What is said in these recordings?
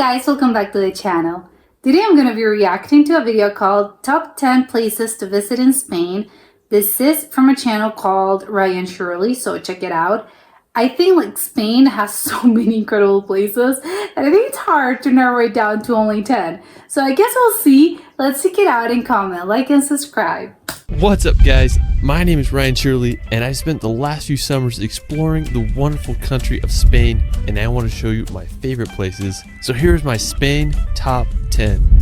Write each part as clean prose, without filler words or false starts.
guys, welcome back to the channel. Today I'm going to be reacting to a video called Top 10 Places to Visit in Spain. This is from a channel called Ryan Shirley, so check it out. I think Spain has so many incredible places and I think it's hard to narrow it down to only 10. So I guess we'll see. Let's check it out and comment, like and subscribe. What's up guys, my name is Ryan Shirley and I spent the last few summers exploring the wonderful country of Spain, and I want to show you my favorite places. So here's my Spain top 10.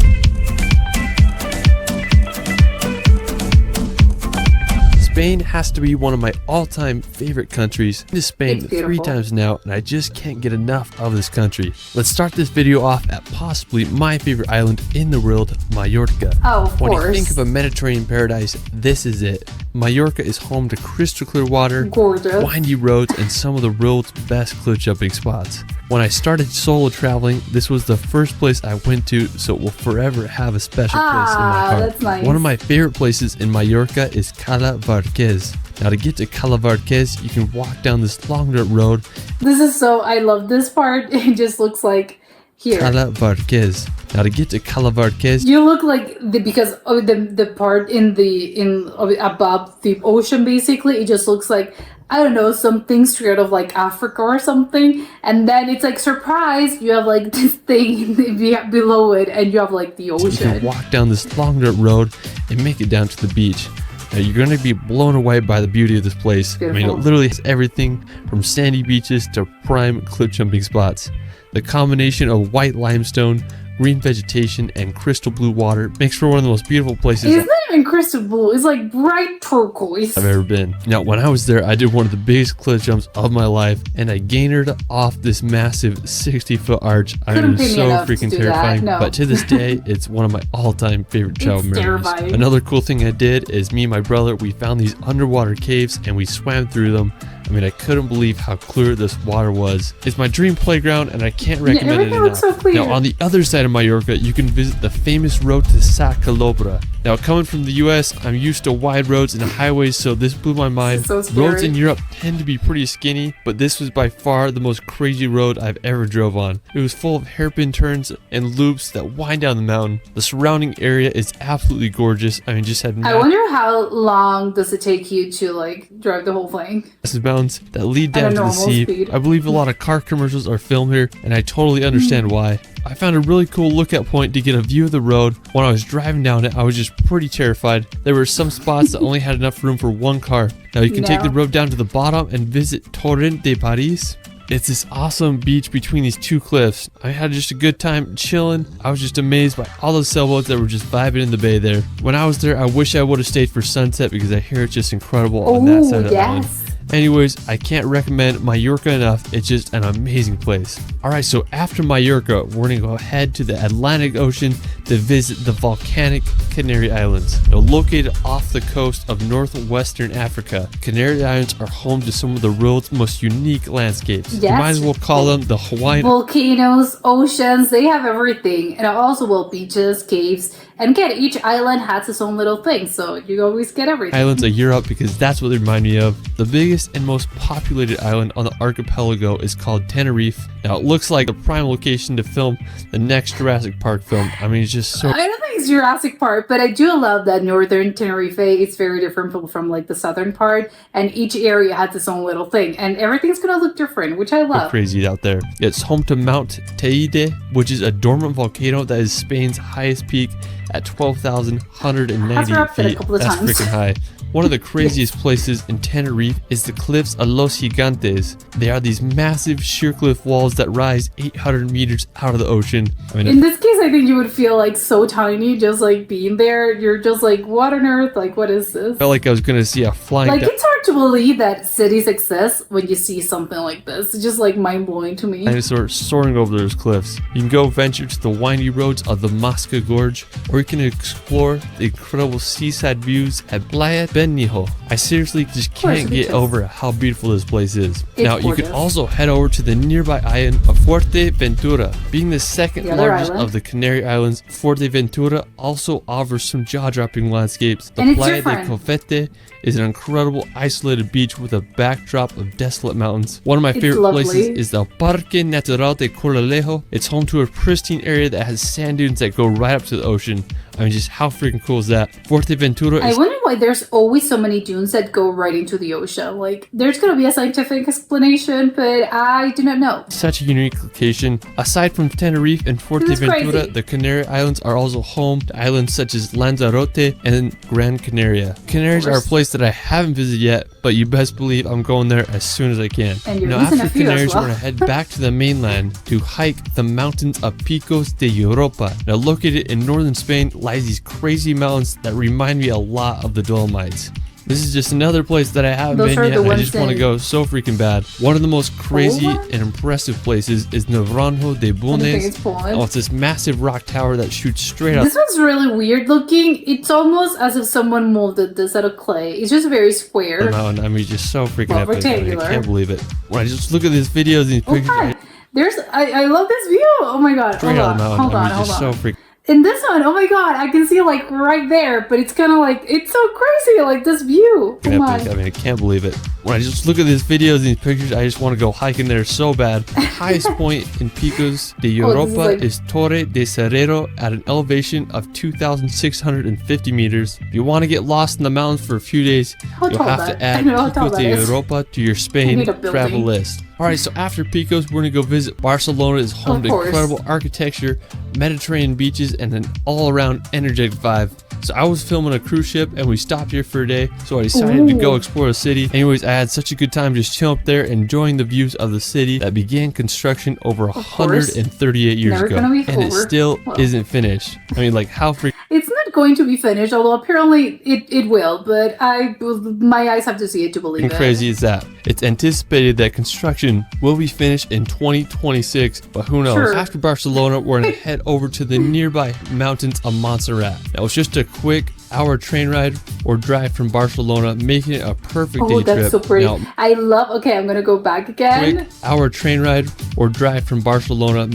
Spain has to be one of my all-time favorite countries. I've been to Spain 3 times now and I just can't get enough of this country. Let's start this video off at possibly my favorite island in the world, Mallorca. Oh, of course. When you think of a Mediterranean paradise, this is it. Mallorca is home to crystal clear water, gorgeous, windy roads, and some of the world's best cliff jumping spots. When I started solo traveling, this was the first place I went to, so it will forever have a special place in my heart. That's nice. One of my favorite places in Mallorca is Cala Barquez. Now to get to Cala Barquez, you can walk down this long dirt road. This is so, I love this part. It just looks like here. Cala Barquez. Now to get to Cala Barquez, you look like because of the part above the ocean, basically it just looks like, I don't know, something straight of like Africa or something, and then it's like, surprise, you have like this thing below it and you have like the ocean. You can walk down this long dirt road and make it down to the beach. Now you're going to be blown away by the beauty of this place. Beautiful. I mean, it literally has everything from sandy beaches to prime cliff jumping spots. The combination of white limestone, green vegetation, and crystal blue water makes for one of the most beautiful places it's not even crystal blue, it's like bright turquoise I've ever been. Now when I was there, I did one of the biggest cliff jumps of my life and I gained off this massive 60-foot arch. I mean, it was so freaking terrifying. No. But to this day, it's one of my all-time favorite travel memories. Terrifying. Another cool thing I did is me and my brother, we found these underwater caves and we swam through them. I mean, I couldn't believe how clear this water was. It's my dream playground and I can't recommend it enough. Looks so clear. Now on the other side of Mallorca, you can visit the famous road to Sa Calobra. Now coming from the US, I'm used to wide roads and highways, so this blew my mind. So scary. Roads in Europe tend to be pretty skinny, but this was by far the most crazy road I've ever drove on. It was full of hairpin turns and loops that wind down the mountain. The surrounding area is absolutely gorgeous. I mean, just had I wonder how long does it take you to like drive the whole thing? Massive mountains that lead down to the sea. Speed. I believe a lot of car commercials are filmed here, and I totally understand why. I found a really cool lookout point to get a view of the road. When I was driving down it, I was just pretty terrified. There were some spots that only had enough room for one car. Now you can take the road down to the bottom and visit Torrent de Paris. It's this awesome beach between these two cliffs. I had just a good time chilling. I was just amazed by all the sailboats that were just vibing in the bay there. When I was there, I wish I would have stayed for sunset because I hear it's just incredible on that side of the island. Anyways, I can't recommend Mallorca enough. It's just an amazing place. Alright, so after Mallorca, we're going to go ahead to the Atlantic Ocean to visit the volcanic Canary Islands. Now, located off the coast of northwestern Africa, Canary Islands are home to some of the world's most unique landscapes. Yes. You might as well call them the Hawaiian volcanoes, oceans, they have everything. And also, well, beaches, caves, and again, each island has its own little thing, so you always get everything. Islands of Europe, because that's what they remind me of. The biggest and most populated island on the archipelago is called Tenerife. Now it looks like the prime location to film the next Jurassic Park film. I mean, it's just so... I don't think it's Jurassic Park, but I do love that northern Tenerife. It's very different from like the southern part, and each area has its own little thing, and everything's gonna look different, which I love. So crazy out there. It's home to Mount Teide, which is a dormant volcano that is Spain's highest peak at 12,190 feet. That's freaking high. One of the craziest places in Tenerife is the cliffs of Los Gigantes. They are these massive sheer cliff walls that rise 800 meters out of the ocean. I mean, in this case, I think you would feel like so tiny just like being there. You're just like, what on earth? Like, what is this? I felt like I was gonna see a flying... Like, it's hard to believe that cities exist when you see something like this. It's just like mind-blowing to me. Dinosaur soaring over those cliffs. You can go venture to the windy roads of the Masca Gorge, or you can explore the incredible seaside views at Playa Benhijo. I seriously just can't get over how beautiful this place is. Now, you can also head over to the nearby island of Fuerteventura. Being the second largest of the Canary Islands, Fuerteventura Fuerteventura also offers some jaw-dropping landscapes. The And it's Playa de different. Cofete is an incredible isolated beach with a backdrop of desolate mountains. One of my It's favorite lovely. places is the Parque Natural de Corralejo. It's home to a pristine area that has sand dunes that go right up to the ocean. I mean, just how freaking cool is that? Fuerteventura I is wonder why there's always so many dunes that go right into the ocean. Like, there's gonna be a scientific explanation, but I do not know. such a unique location. Aside from Tenerife and Fuerteventura, crazy. the Canary Islands are also home to islands such as Lanzarote and Gran Canaria. Canaries are a place that I haven't visited yet, but you best believe I'm going there as soon as I can. And you're Now, missing after a few as Canaries, well. we're gonna head back to the mainland to hike the mountains of Picos de Europa. Now, located in northern Spain lies these crazy mountains that remind me a lot of the Dolomites. This is just another place that I haven't Those been are yet. the And I ones just want to that- go so freaking bad. One of the most crazy Poland? and impressive places is Naranjo de I don't think Bulnes. it's Poland. Oh, it's this massive rock tower that shoots straight up. This one's really weird looking. It's almost as if someone molded this out of clay. It's just very The square. mountain. I mean, just so freaking Well, epic. I mean, I rectangular. can't believe it. When I just look at these videos and these Oh pictures, my! I love this view. Oh my god! straight Hold out on, of the mountain. hold I on, mean, hold just on. so freaking. In this one, oh my god, I can see like right there, but it's kind of like it's so crazy, like this view. Oh my! Epic. I mean, I can't believe it. When I just look at these videos and these pictures, I just want to go hiking there so bad. The highest point in Picos de Oh, this is Europa like- is Torre de Cerrero at an elevation of 2,650 meters. If you want to get lost in the mountains for a few days, How you'll tall have that? to add I know how tall Picos that de is. Europa to your Spain need a building. travel list. Alright, so after Picos, we're going to go visit Barcelona. It's home Of to course. incredible architecture, Mediterranean beaches, and an all-around energetic vibe. So I was filming a cruise ship and we stopped here for a day, so I decided to go Ooh. explore the city. Anyways, I had such a good time just chilling up there, enjoying the views of the city that began construction over course. 138 years Never ago. gonna be And it over. still Well. isn't finished. I mean, like, how freaking It's not going to be finished, although apparently it will. But my eyes have to see it to believe it. crazy is that? It's anticipated that construction will be finished in 2026, but who knows? Sure. After Barcelona, we're gonna head over to the nearby mountains of Montserrat. Now, it's just a quick hour train ride or drive from Barcelona, making it a perfect Oh, day that's trip. so pretty. Now, I love. Okay, I'm gonna go back again. quick hour train ride or drive from Barcelona,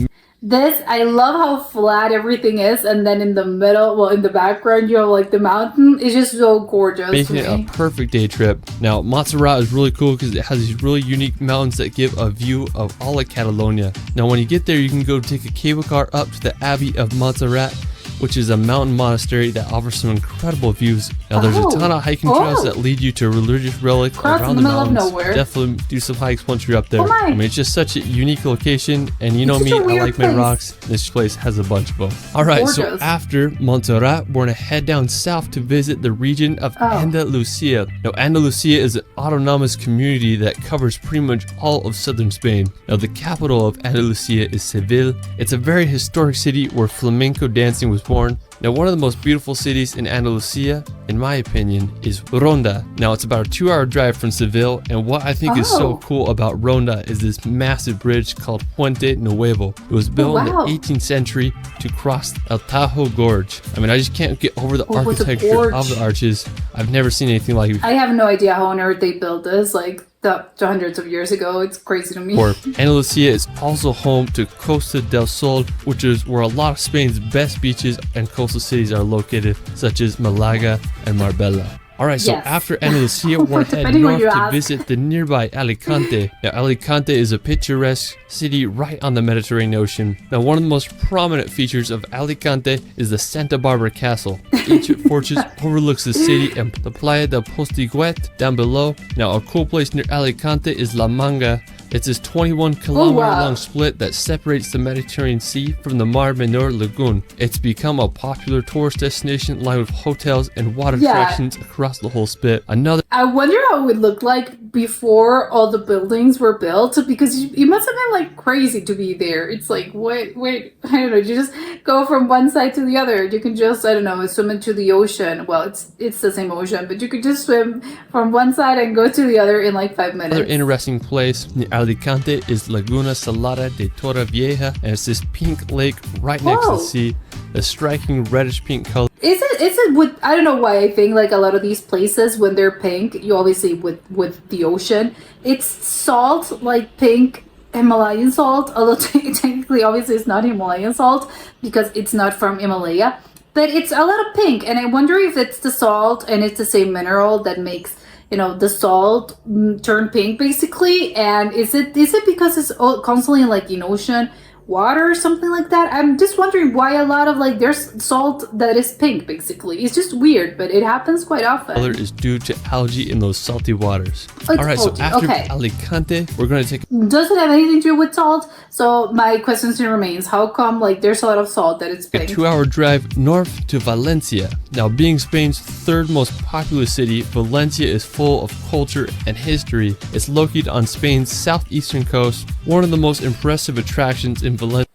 This, I love how flat everything is, and then in the middle, well, in the background, you have like the mountain. It's just so gorgeous. making to it a me. perfect day trip. Now, Montserrat is really cool because it has these really unique mountains that give a view of all of Catalonia. Now, when you get there, you can go take a cable car up to the Abbey of Montserrat, which is a mountain monastery that offers some incredible views. Now, there's a ton of hiking trails that lead you to a religious relic Cross around in the the middle of mountains. nowhere. Definitely do some hikes once you're up there. Oh my. I mean, it's just such a unique location, and you know It's me, such a I weird like my place. rocks. This place has a bunch of them. All right, so Gorgeous. after Montserrat, we're gonna head down south to visit the region of Oh. Andalusia. Now, Andalusia is an autonomous community that covers pretty much all of southern Spain. Now, the capital of Andalusia is Seville. It's a very historic city where flamenco dancing was born. Now, one of the most beautiful cities in Andalusia, in my opinion, is Ronda. Now, it's about a 2-hour drive from Seville, and what I think is so Oh. cool about Ronda is this massive bridge called Puente Nuevo. It was built in wow. the 18th century to cross El Tajo Gorge. I mean, I just can't get over the Oh, what's a architecture gorge? of the arches. I've never seen anything like it I have no idea how on earth they built this, like the hundreds of years ago. It's crazy to me. before. Andalusia is also home to Costa del Sol, which is where a lot of Spain's best beaches and coastal cities are located, such as Malaga and Marbella. Alright, so Yes. after Andalusia, we're head Depending on north you to ask. visit the nearby Alicante. Now, Alicante is a picturesque city right on the Mediterranean Ocean. Now, one of the most prominent features of Alicante is the Santa Barbara Castle. The ancient fortress overlooks the city and the Playa del Postiguet down below. Now, a cool place near Alicante is La Manga. It's this 21-kilometer wow. long split that separates the Mediterranean Sea from the Mar Menor Lagoon. It's become a popular tourist destination lined with hotels and water Yeah. attractions across the whole spit. Another I wonder how it would look like before all the buildings were built, because it must have been like crazy to be there. It's like, wait, I don't know. You just go from one side to the other. You can just, I don't know, swim into the ocean. Well, it's the same ocean, but you could just swim from one side and go to the other in like 5 minutes. Another interesting place near Alicante is Laguna Salada de Torrevieja, and it's this pink lake right next to Whoa. the sea. A striking reddish pink color. Is it with, I don't know why I think like a lot of these places when they're pink, you obviously with the ocean, it's salt, like pink Himalayan salt, although technically obviously it's not Himalayan salt because it's not from Himalaya, but it's a lot of pink, and I wonder if it's the salt and it's the same mineral that makes the salt turn pink basically. And is it because it's constantly like in ocean water or something like that? I'm just wondering why a lot of like there's salt that is pink basically. It's just weird, but it happens quite often. Color is due to algae in those salty waters. Oh, it's All right, so algae. after Okay. Alicante, we're going to take Doesn't have anything to do with salt. So my question still remains: how come like there's a lot of salt that it's a pink? 2-hour drive north to Valencia. Now, being Spain's third most populous city, Valencia is full of culture and history. It's located on Spain's southeastern coast, one of the most impressive attractions in Valencia.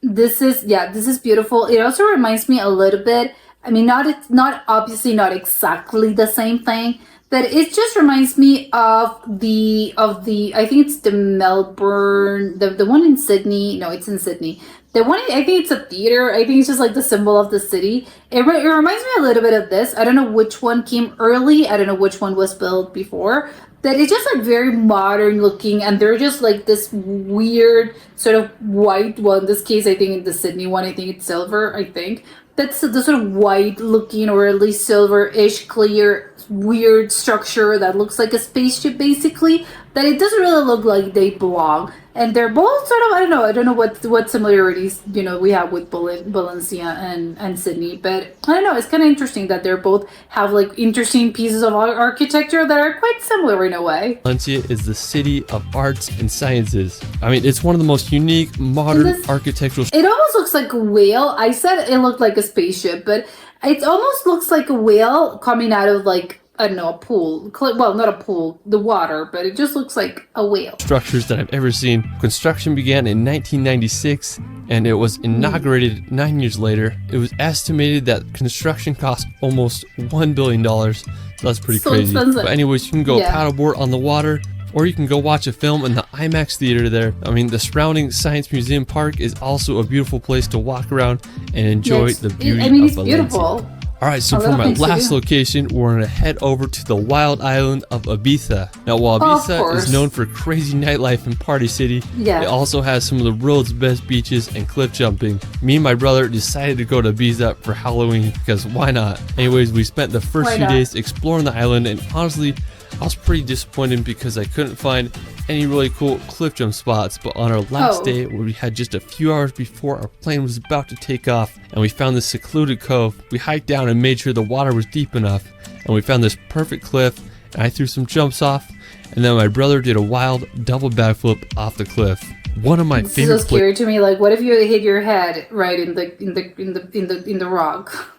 This is beautiful. It also reminds me a little bit. I mean, not obviously not exactly the same thing, but it just reminds me of the I think it's the Melbourne, the one in Sydney. No, it's in Sydney. The one, I think it's a theater. I think it's just like the symbol of the city. It reminds me a little bit of this. I don't know which one came early. I don't know which one was built before. But it's just like very modern looking, and they're just like this weird sort of white. Well, in this case, I think in the Sydney one, I think it's silver. I think that's the sort of white looking, or at least silver-ish, clear, weird structure that looks like a spaceship basically. That it doesn't really look like they belong. And they're both sort of, I don't know what similarities we have with Valencia and Sydney, but I don't know, it's kind of interesting that they're both have like interesting pieces of architecture that are quite similar in a way. Valencia is the city of arts and sciences. I mean, it's one of the most unique modern architectural. It almost looks like a whale. I said it looked like a spaceship, but it almost looks like a whale coming out of like, I don't know, a pool. Well, not a pool, the water, but it just looks like a whale. Structures that I've ever seen. Construction began in 1996 and it was inaugurated 9 years later. It was estimated that construction cost almost $1 billion. So that's pretty So crazy. expensive. But anyways, you can go paddleboard on the water, or you can go watch a film in the IMAX theater there. I mean, the surrounding Science Museum Park is also a beautiful place to walk around and enjoy the beauty of it's Valencia. beautiful. All right, so for my last location, we're going to head over to the wild island of Ibiza. Now, while Ibiza is known for crazy nightlife and party city, it also has some of the world's best beaches and cliff jumping. Me and my brother decided to go to Ibiza for Halloween because why not? Anyways, we spent the first few days exploring the island, and honestly, I was pretty disappointed because I couldn't find any really cool cliff jump spots. But on our last day, where we had just a few hours before our plane was about to take off, and we found this secluded cove, we hiked down and made sure the water was deep enough, and we found this perfect cliff, and I threw some jumps off, and then my brother did a wild double backflip off the cliff. One of my favorite. It's so scary to me. Like, what if you hit your head right in the rock?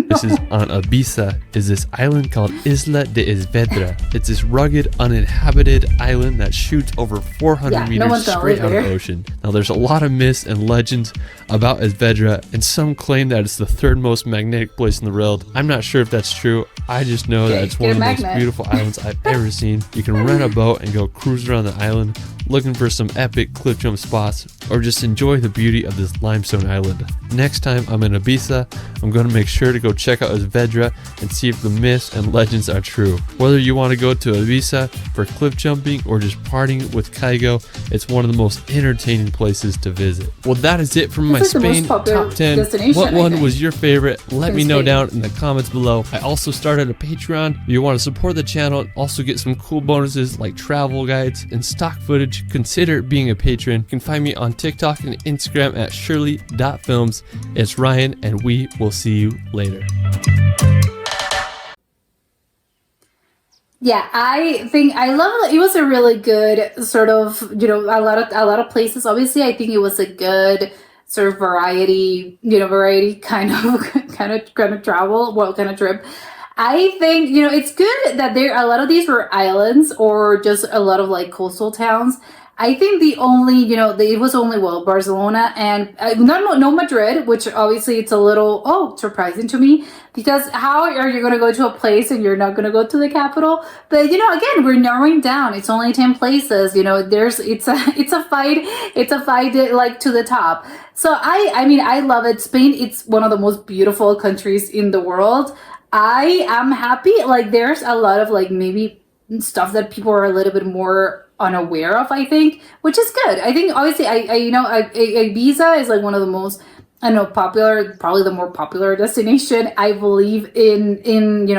This is on Ibiza. Is this island called Isla de Esvedra? It's this rugged, uninhabited island that shoots over 400 meters straight out of the ocean. Now, there's a lot of myths and legends about Esvedra, and some claim that it's the third most magnetic place in the world. I'm not sure if that's true. I just know that it's one of the most beautiful islands I've ever seen. You can rent a boat and go cruise around the island, looking for some epic cliff jump spots, or just enjoy the beauty of this limestone island. Next time I'm in Ibiza, I'm going to make sure to go check out Esvedra and see if the myths and legends are true. Whether you want to go to Ibiza for cliff jumping or just partying with Kygo, it's one of the most entertaining places to visit. Well, that is it from my Spain top 10. What one was your favorite? Let me know down in the comments below. I also started a Patreon. If you want to support the channel and also get some cool bonuses like travel guides and stock footage, consider being a patron. You can find me on TikTok and Instagram at shirley.films. It's Ryan, and we will see you later. Yeah, I think I love it. It was a really good sort of, a lot of places. Obviously, I think it was a good sort of variety kind of travel, kind of trip. I think, it's good that a lot of these were islands or just a lot of like coastal towns. I think the only, it was only, Barcelona and no Madrid, which obviously it's a little, surprising to me, because how are you going to go to a place and you're not going to go to the capital? But, again, we're narrowing down. It's only 10 places, it's a fight like to the top. So I love it. Spain, it's one of the most beautiful countries in the world. I am happy. Like, there's a lot of like maybe stuff that people are a little bit more unaware of, I think, which is good. I think obviously Ibiza is like one of the most I know popular, probably the more popular destination. I believe in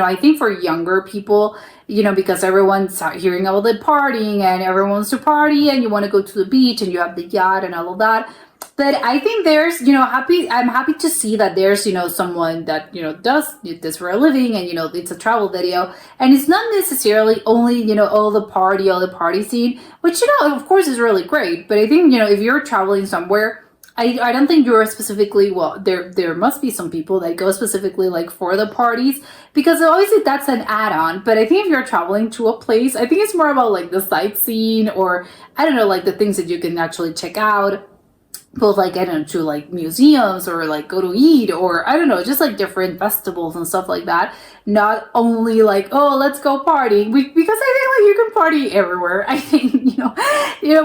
I think for younger people, because everyone's out hearing all the partying and everyone wants to party and you want to go to the beach and you have the yacht and all of that. But I think there's, I'm happy to see that there's, someone that, does this for a living and, it's a travel video. And it's not necessarily only, all the party scene, which, of course is really great. But I think, if you're traveling somewhere, I don't think you're specifically, well, there must be some people that go specifically like for the parties, because obviously that's an add-on. But I think if you're traveling to a place, I think it's more about like the sightseeing, or I don't know, like the things that you can actually check out, both like, I don't know, to like museums or like go to eat, or I don't know, just like different festivals and stuff like that. Not only like, oh, let's go party, because I think like you can party everywhere. I think,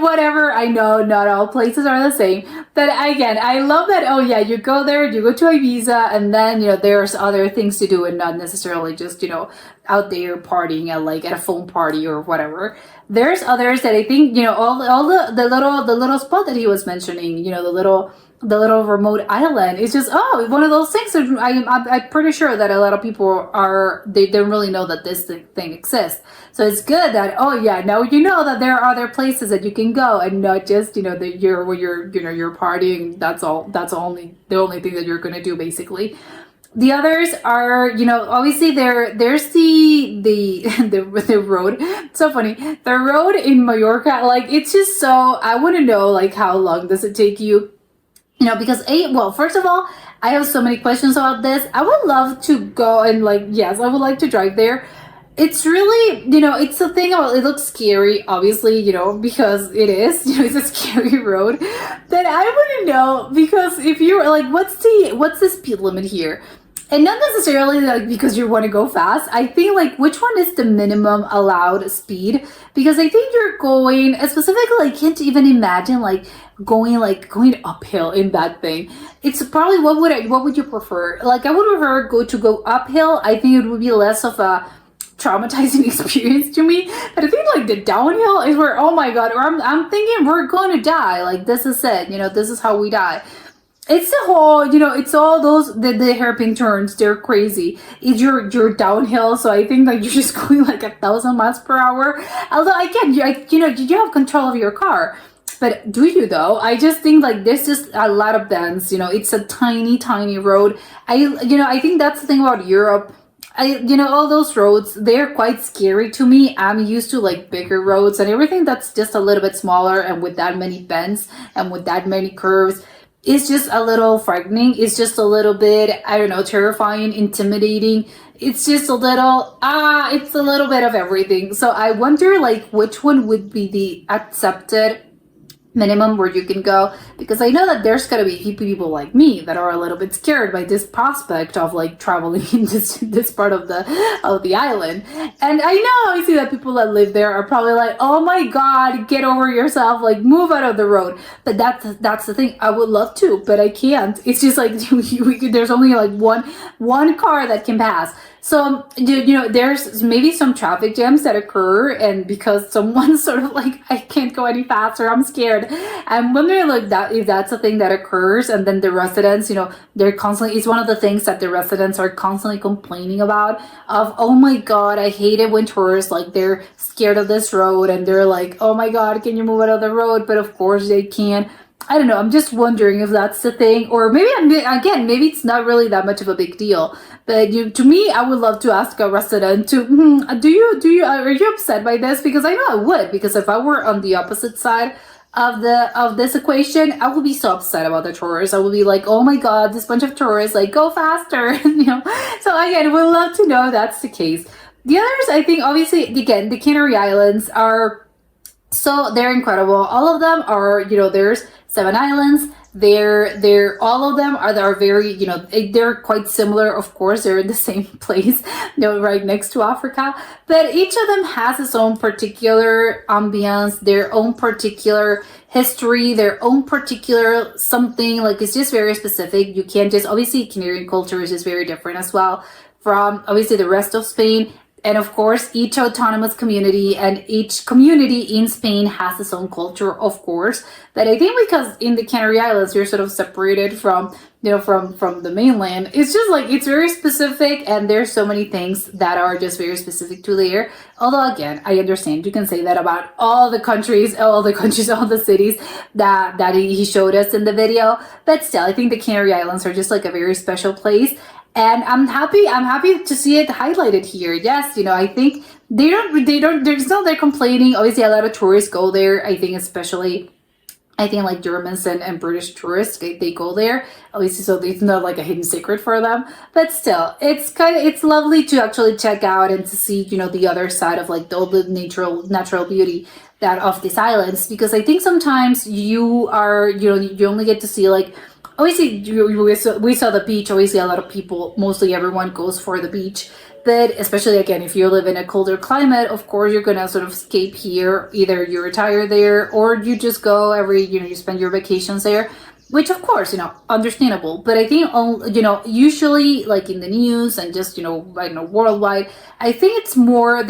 whatever. I know not all places are the same, but again, I love that. Oh yeah, you go there, you go to Ibiza, and then, there's other things to do and not necessarily just, out there partying at a phone party or whatever. There's others that I think, all the little spot that he was mentioning, the little remote island. It's just, one of those things that I'm pretty sure that a lot of people they don't really know that this thing exists. So it's good that, oh yeah, now you know that there are other places that you can go, and not just, that you're partying. That's the only thing that you're going to do, basically. The others are, obviously there's the road. It's so funny. The road in Mallorca, like, it's just so, I want to know, like, how long does it take you? Because first of all, I have so many questions about this. I would love to go and, like, yes, I would like to drive there. It's really, it's a thing about, it looks scary, obviously, because it is, it's a scary road. But I want to know, because if you're like, what's the speed limit here? And not necessarily like because you want to go fast. I think like which one is the minimum allowed speed? Because I think you're going, specifically, I can't even imagine like going uphill in that thing. It's probably, what would you prefer? Like, I would prefer go uphill. I think it would be less of a traumatizing experience to me. But I think like the downhill is where, oh my god, or I'm thinking we're going to die. Like, this is it. This is how we die. It's the whole, it's all those, the hairpin turns, they're crazy. It's your downhill, so I think like you're just going like 1,000 miles per hour. Although again, you have control of your car. But do you though? I just think like there's just a lot of bends, it's a tiny, tiny road. I think that's the thing about Europe. All those roads, they're quite scary to me. I'm used to like bigger roads and everything that's just a little bit smaller and with that many bends and with that many curves. It's just a little frightening. It's just a little bit, I don't know, terrifying, intimidating. It's just a little, it's a little bit of everything. So I wonder like which one would be the accepted minimum where you can go, because I know that there's gonna be people like me that are a little bit scared by this prospect of like traveling in this part of the island. And I know I see that people that live there are probably like, oh my god, get over yourself, like move out of the road. But that's the thing. I would love to, but I can't. It's just like there's only like one car that can pass. So, there's maybe some traffic jams that occur, and because someone's sort of like, I can't go any faster, I'm scared. I'm wondering like that, if that's a thing that occurs, and then the residents, they're constantly, it's one of the things that the residents are constantly complaining about, of, oh my god, I hate it when tourists, like, they're scared of this road, and they're like, oh my god, can you move out of the road? But of course they can't. I don't know. I'm just wondering if that's the thing, or maybe maybe it's not really that much of a big deal. But to me, I would love to ask a resident to, are you upset by this? Because I know I would, because if I were on the opposite side of this equation, I would be so upset about the tourists. I would be like, oh my god, this bunch of tourists, like, go faster, So again, we'd love to know if that's the case. The others, I think, obviously, again, the Canary Islands are, so they're incredible. All of them are, there's 7 islands. They're all of them are very, they're quite similar. Of course, they're in the same place, right next to Africa. But each of them has its own particular ambience, their own particular history, their own particular something. Like, it's just very specific. You can't just, obviously, Canarian culture is just very different as well from obviously the rest of Spain. And of course, each autonomous community and each community in Spain has its own culture, of course. But I think because in the Canary Islands, you're sort of separated from, from the mainland, it's just like, it's very specific, and there's so many things that are just very specific to there. Although again, I understand you can say that about all the countries, all the cities that he showed us in the video. But still, I think the Canary Islands are just like a very special place. And I'm happy to see it highlighted here. Yes, I think there's no, they're complaining. Obviously, a lot of tourists go there. I think like Germans and British tourists, they go there. Obviously, so it's not like a hidden secret for them. But still, it's lovely to actually check out and to see, the other side of like all the natural beauty that of these islands. Because I think sometimes you only get to see like, obviously, we saw the beach. Obviously, a lot of people, mostly everyone goes for the beach. But especially, again, if you live in a colder climate, of course, you're going to sort of escape here. Either you retire there or you just go you spend your vacations there. Which, of course, understandable. But I think, usually, like in the news and just, I don't know, worldwide, I think it's more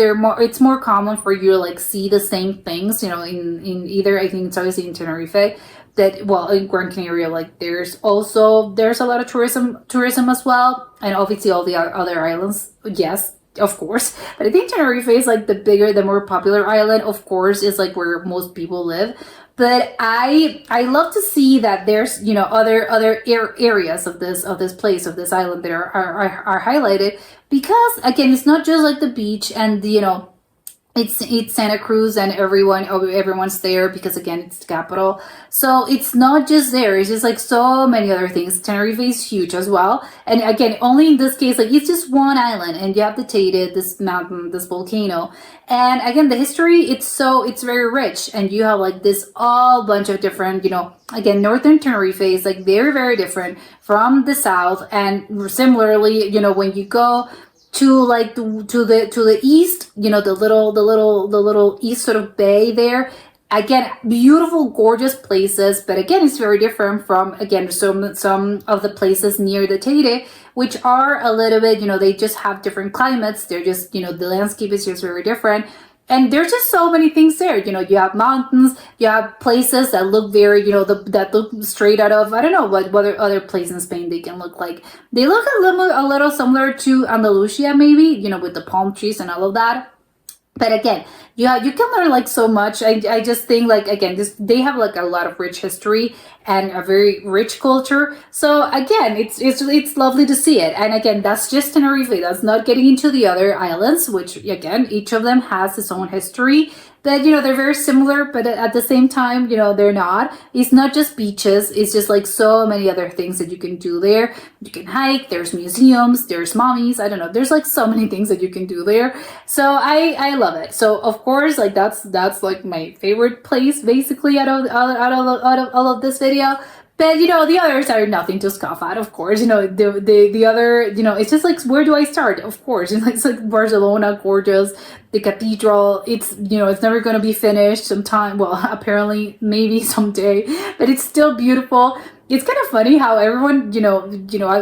common for you to, like, see the same things, in either, I think it's obviously in Tenerife, that, well, in Gran Canaria, like, there's a lot of tourism as well. And obviously all the other islands, yes, of course. But I think Tenerife is, like, the more popular island, of course, is, like, where most people live. But I love to see that there's other areas of this place, of this island that are highlighted, because again, it's not just like the beach and it's Santa Cruz and everyone's there because again it's the capital. So it's not just there, it's just like so many other things. Tenerife is huge as well. And again, only in this case, like it's just one island and you have the Teide, this mountain, this volcano. And again, the history, it's very rich, and you have like this all bunch of different, again, northern Tenerife is like very, very different from the south. And similarly, when you go to like to the east, the little east sort of bay there. Again, beautiful, gorgeous places, but again, it's very different from again some of the places near the Teide, which are a little bit, they just have different climates. They're just, the landscape is just very different. And there's just so many things there. You have mountains, you have places that look very, that look straight out of, I don't know what other place in Spain they can look like. They look a little similar to Andalusia, maybe, with the palm trees and all of that. But again, you can learn like so much. I just think like, again, they have like a lot of rich history and a very rich culture. So again, it's lovely to see it. And again, that's just Tenerife. That's not getting into the other islands, which again, each of them has its own history. That, they're very similar, but at the same time, they're not. It's not just beaches. It's just like so many other things that you can do there. You can hike, there's museums, there's mummies, I don't know. There's like so many things that you can do there. So I love it. So of course, like that's like my favorite place basically out of all of this video. But, the others are nothing to scoff at, of course. The other, it's just like, where do I start? Of course, it's like Barcelona, gorgeous, the cathedral, it's, it's never going to be finished sometime. Well, apparently, maybe someday, but it's still beautiful. It's kind of funny how everyone,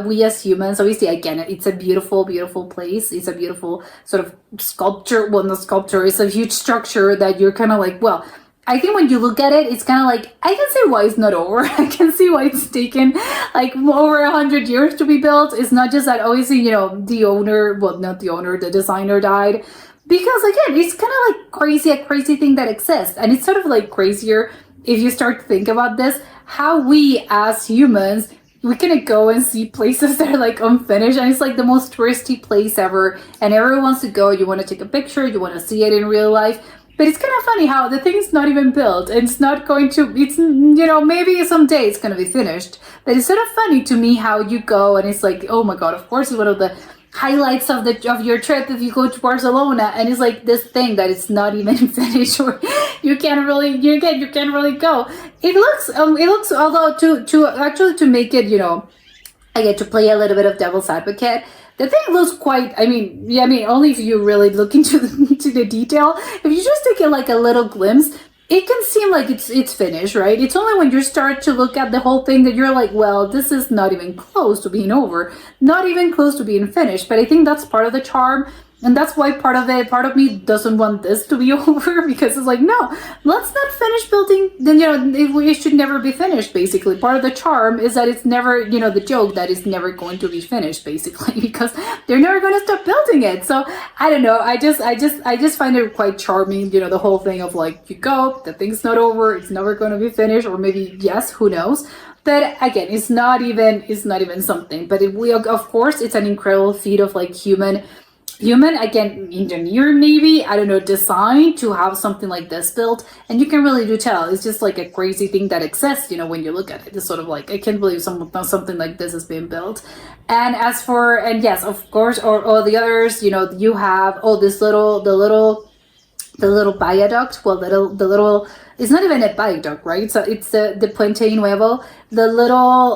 we as humans, obviously, again, it's a beautiful, beautiful place. It's a beautiful sort of sculpture. Well, not sculpture, it's a huge structure that you're kind of like, well, I think when you look at it, it's kind of like, I can see why it's not over. I can see why it's taken like over 100 years to be built. It's not just that obviously, the owner, well, not the owner, the designer died. Because again, it's kind of like a crazy thing that exists. And it's sort of like crazier if you start to think about this, how we as humans, we can go and see places that are like unfinished, and it's like the most touristy place ever. And everyone wants to go, you want to take a picture, you want to see it in real life. But it's kind of funny how the thing's not even built, and it's not going to, it's, maybe someday it's going to be finished. But it's sort of funny to me how you go and it's like, oh my God, of course, it's one of the highlights of your trip if you go to Barcelona, and it's like this thing that it's not even finished, or you can't really go. It looks, although to make it, I get to play a little bit of devil's advocate. The thing looks quite, only if you really look into the detail. If you just take it like a little glimpse, it can seem like it's finished, right? It's only when you start to look at the whole thing that you're like, well, this is not even close to being over, not even close to being finished. But I think that's part of the charm. And that's why part of me doesn't want this to be over, because it's like, no, let's not finish building. Then, it should never be finished, basically. Part of the charm is that it's never, the joke that it's never going to be finished, basically, because they're never going to stop building it. So I don't know. I just find it quite charming, the whole thing of like, you go, the thing's not over, it's never going to be finished, or maybe, yes, who knows. But again, it's not even something. But of course, it's an incredible feat of like human, again, engineer, maybe, I don't know, design to have something like this built. And you can really do tell it's just like a crazy thing that exists, when you look at it. It's sort of like, I can't believe something like this is being built. And yes, of course, or all the others, you have the little viaduct. Well, the little, it's not even a viaduct, right? So it's the Puente Nuevo,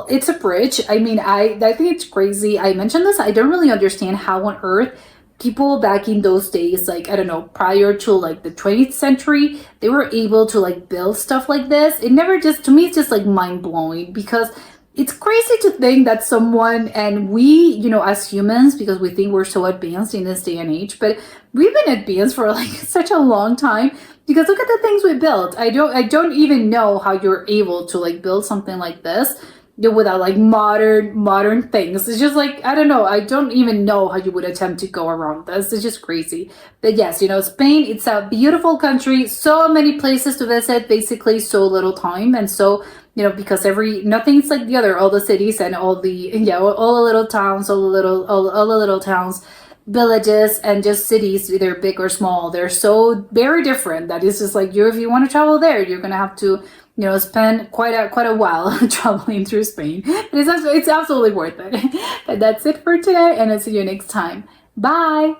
it's a bridge. I mean, I think it's crazy. I mentioned this, I don't really understand how on earth people back in those days, like, I don't know, prior to like the 20th century, they were able to like build stuff like this. To me, it's just like mind blowing, because it's crazy to think that someone, and we, as humans, because we think we're so advanced in this day and age, but we've been advanced for like such a long time, because look at the things we built. I don't even know how you're able to like build something like this without like modern things. It's just like, I don't know. I don't even know how you would attempt to go around this. It's just crazy. But yes, Spain, it's a beautiful country. So many places to visit, basically so little time. And so, because nothing's like the other, all the cities and all the little towns, all the little towns, villages, and just cities, either big or small, they're so very different that it's just like, if you want to travel there, you're going to have to, spend quite a while traveling through Spain. But it's absolutely worth it. But that's it for today, and I'll see you next time. Bye!